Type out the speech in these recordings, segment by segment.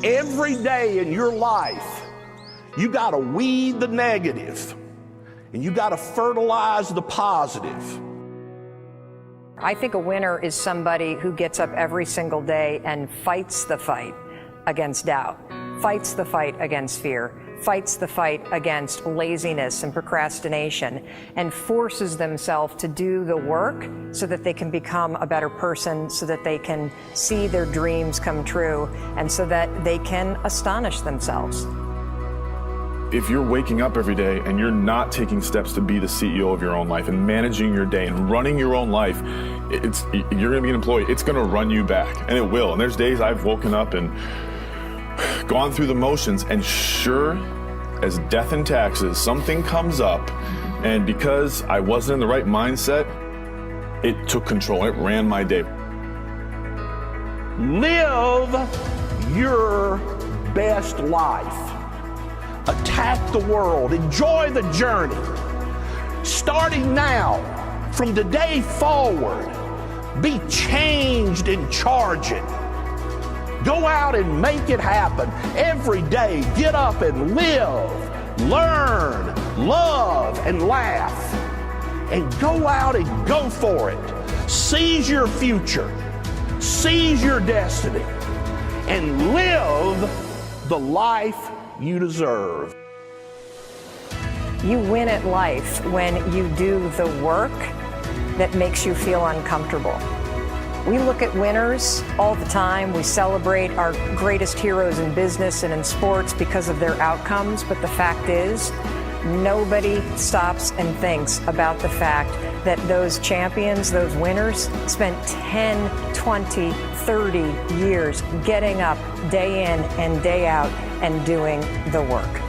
Every day in your life, you got to weed the negative and you got to fertilize the positive. I think a winner is somebody who gets up every single day and fights the fight against doubt, fights the fight against fear, fights the fight against laziness and procrastination, and forces themselves to do the work so that they can become a better person, so that they can see their dreams come true, and so that they can astonish themselves. If you're waking up every day and you're not taking steps to be the CEO of your own life and managing your day and running your own life, you're gonna be an employee. It's gonna run you back, and it will. And there's days I've woken up and gone through the motions, and sure as death and taxes, something comes up, and because I wasn't in the right mindset, it took control. It ran my day. Live your best life. Attack the world. Enjoy the journey. Starting now, from today forward, be changed and charge it. Go out and make it happen. Every day, get up and live, learn, love, and laugh. And go out and go for it. Seize your future. Seize your destiny. And live the life you deserve. You win at life when you do the work that makes you feel uncomfortable. We look at winners all the time. We celebrate our greatest heroes in business and in sports because of their outcomes, but the fact is, nobody stops and thinks about the fact that those champions, those winners, spent 10, 20, 30 years getting up day in and day out and doing the work.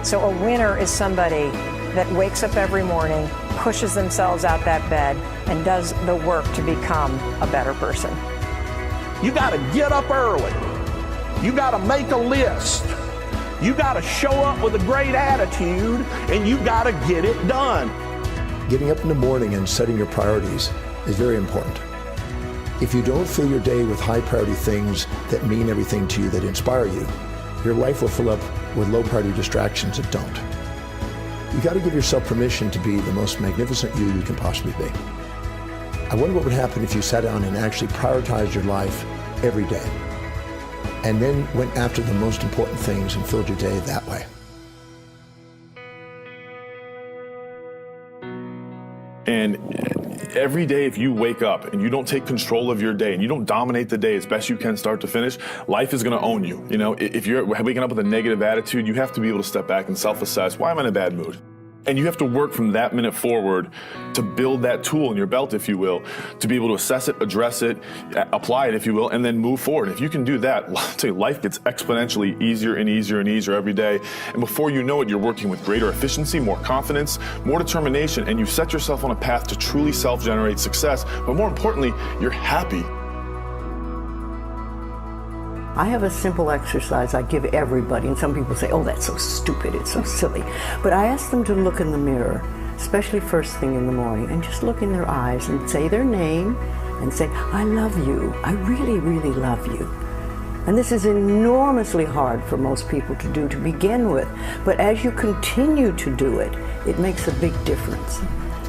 So a winner is somebody that wakes up every morning, pushes themselves out that bed, and does the work to become a better person. You got to get up early. You got to make a list. You got to show up with a great attitude, and you got to get it done. Getting up in the morning and setting your priorities is very important. If you don't fill your day with high priority things that mean everything to you, that inspire you, your life will fill up with low priority distractions that don't. You got to give yourself permission to be the most magnificent you can possibly be. I wonder what would happen if you sat down and actually prioritized your life every day, and then went after the most important things and filled your day that way. And every day, if you wake up and you don't take control of your day and you don't dominate the day as best you can start to finish, life is going to own you. You know, if you're waking up with a negative attitude, you have to be able to step back and self-assess. Why am I in a bad mood? And you have to work from that minute forward to build that tool in your belt, if you will, to be able to assess it, address it, apply it, if you will, and then move forward. If you can do that, I'll tell you, life gets exponentially easier and easier and easier every day. And before you know it, you're working with greater efficiency, more confidence, more determination, and you've set yourself on a path to truly self-generate success. But more importantly, you're happy. I have a simple exercise I give everybody, and some people say, oh, that's so stupid, it's so silly. But I ask them to look in the mirror, especially first thing in the morning, and just look in their eyes and say their name and say, I love you, I really, really love you. And this is enormously hard for most people to do to begin with, but as you continue to do it, it makes a big difference.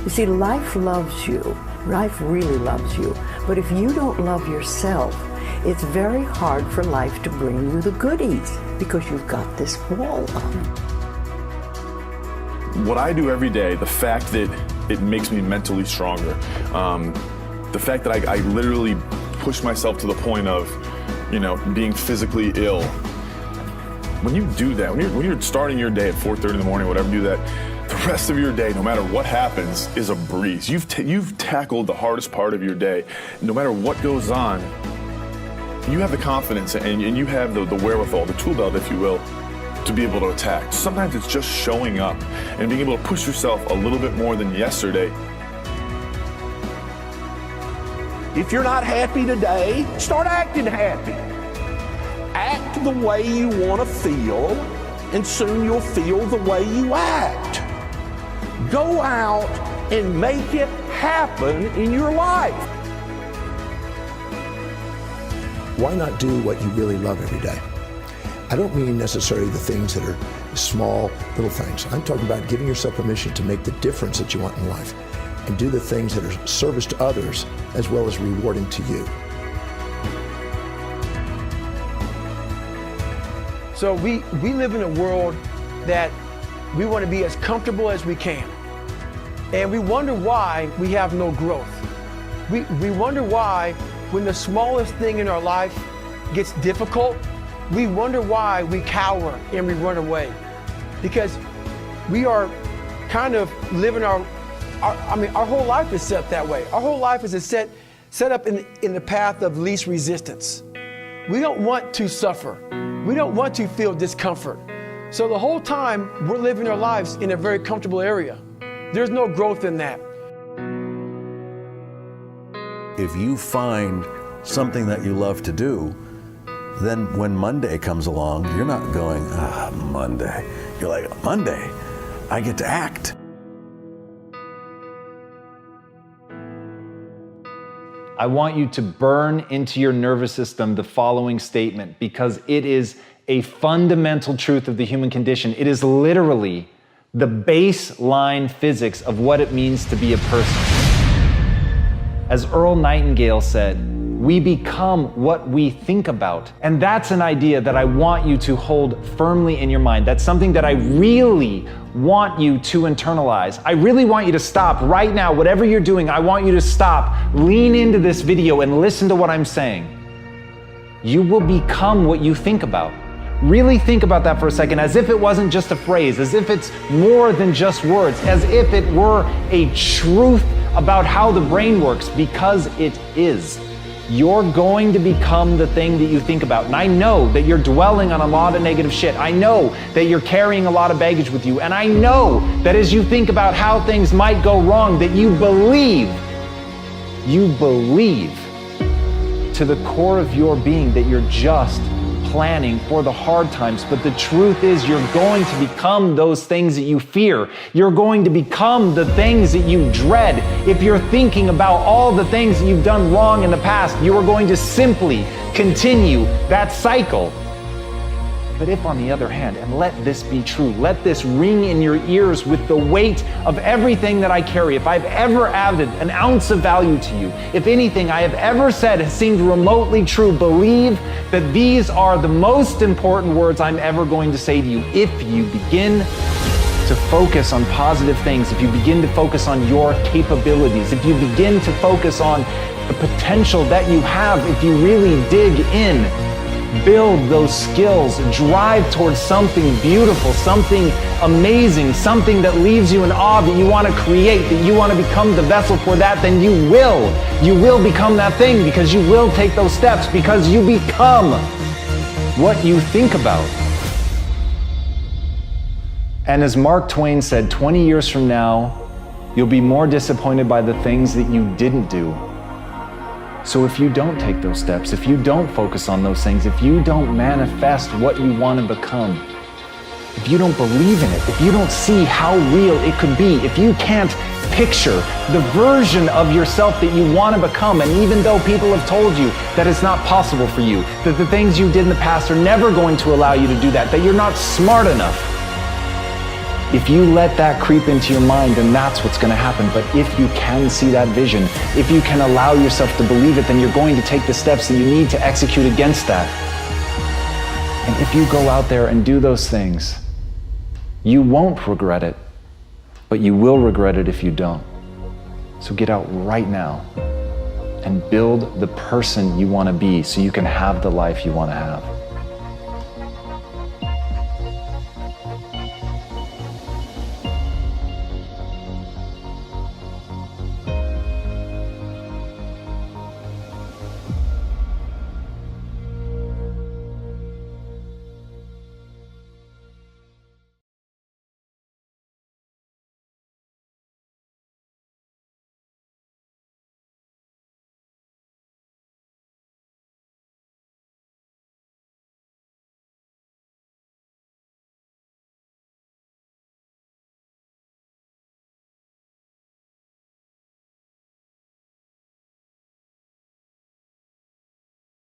You see, life loves you, life really loves you, but if you don't love yourself, it's very hard for life to bring you the goodies because you've got this wall up. What I do every day, the fact that it makes me mentally stronger, the fact that I literally push myself to the point of, you know, being physically ill. When you do that, when you're starting your day at 4:30 in the morning, whatever, do that, the rest of your day, no matter what happens, is a breeze. You've tackled the hardest part of your day. No matter what goes on, you have the confidence and you have the wherewithal, the tool belt, if you will, to be able to attack. Sometimes it's just showing up and being able to push yourself a little bit more than yesterday. If you're not happy today, start acting happy. Act the way you want to feel, and soon you'll feel the way you act. Go out and make it happen in your life. Why not do what you really love every day? I don't mean necessarily the things that are small, little things. I'm talking about giving yourself permission to make the difference that you want in life and do the things that are service to others as well as rewarding to you. So we live in a world that we want to be as comfortable as we can. And we wonder why we have no growth. We wonder why when the smallest thing in our life gets difficult, we wonder why we cower and we run away. Because we are kind of living our whole life is set that way. Our whole life is set up in the path of least resistance. We don't want to suffer. We don't want to feel discomfort. So the whole time we're living our lives in a very comfortable area. There's no growth in that. If you find something that you love to do, then when Monday comes along, you're not going, Monday. You're like, Monday, I get to act. I want you to burn into your nervous system the following statement, because it is a fundamental truth of the human condition. It is literally the baseline physics of what it means to be a person. As Earl Nightingale said, we become what we think about. And that's an idea that I want you to hold firmly in your mind. That's something that I really want you to internalize. I really want you to stop right now, whatever you're doing, I want you to stop, lean into this video and listen to what I'm saying. You will become what you think about. Really think about that for a second, as if it wasn't just a phrase, as if it's more than just words, as if it were a truth about how the brain works, because it is. You're going to become the thing that you think about. And I know that you're dwelling on a lot of negative shit. I know that you're carrying a lot of baggage with you. And I know that as you think about how things might go wrong, that you believe to the core of your being that you're just planning for the hard times. But the truth is, you're going to become those things that you fear. You're going to become the things that you dread. If you're thinking about all the things that you've done wrong in the past, you are going to simply continue that cycle. But if, on the other hand, and let this be true, let this ring in your ears with the weight of everything that I carry, if I've ever added an ounce of value to you, if anything I have ever said has seemed remotely true, believe that these are the most important words I'm ever going to say to you. If you begin to focus on positive things, if you begin to focus on your capabilities, if you begin to focus on the potential that you have, if you really dig in, build those skills, drive towards something beautiful, something amazing, something that leaves you in awe, that you want to create, that you want to become the vessel for that, then you will become that thing, because you will take those steps, because you become what you think about. And as Mark Twain said, 20 years from now, you'll be more disappointed by the things that you didn't do. So if you don't take those steps, if you don't focus on those things, if you don't manifest what you want to become, if you don't believe in it, if you don't see how real it could be, if you can't picture the version of yourself that you want to become, and even though people have told you that it's not possible for you, that the things you did in the past are never going to allow you to do that you're not smart enough, if you let that creep into your mind, then that's what's going to happen. But if you can see that vision, if you can allow yourself to believe it, then you're going to take the steps that you need to execute against that. And if you go out there and do those things, you won't regret it, but you will regret it if you don't. So get out right now and build the person you want to be so you can have the life you want to have.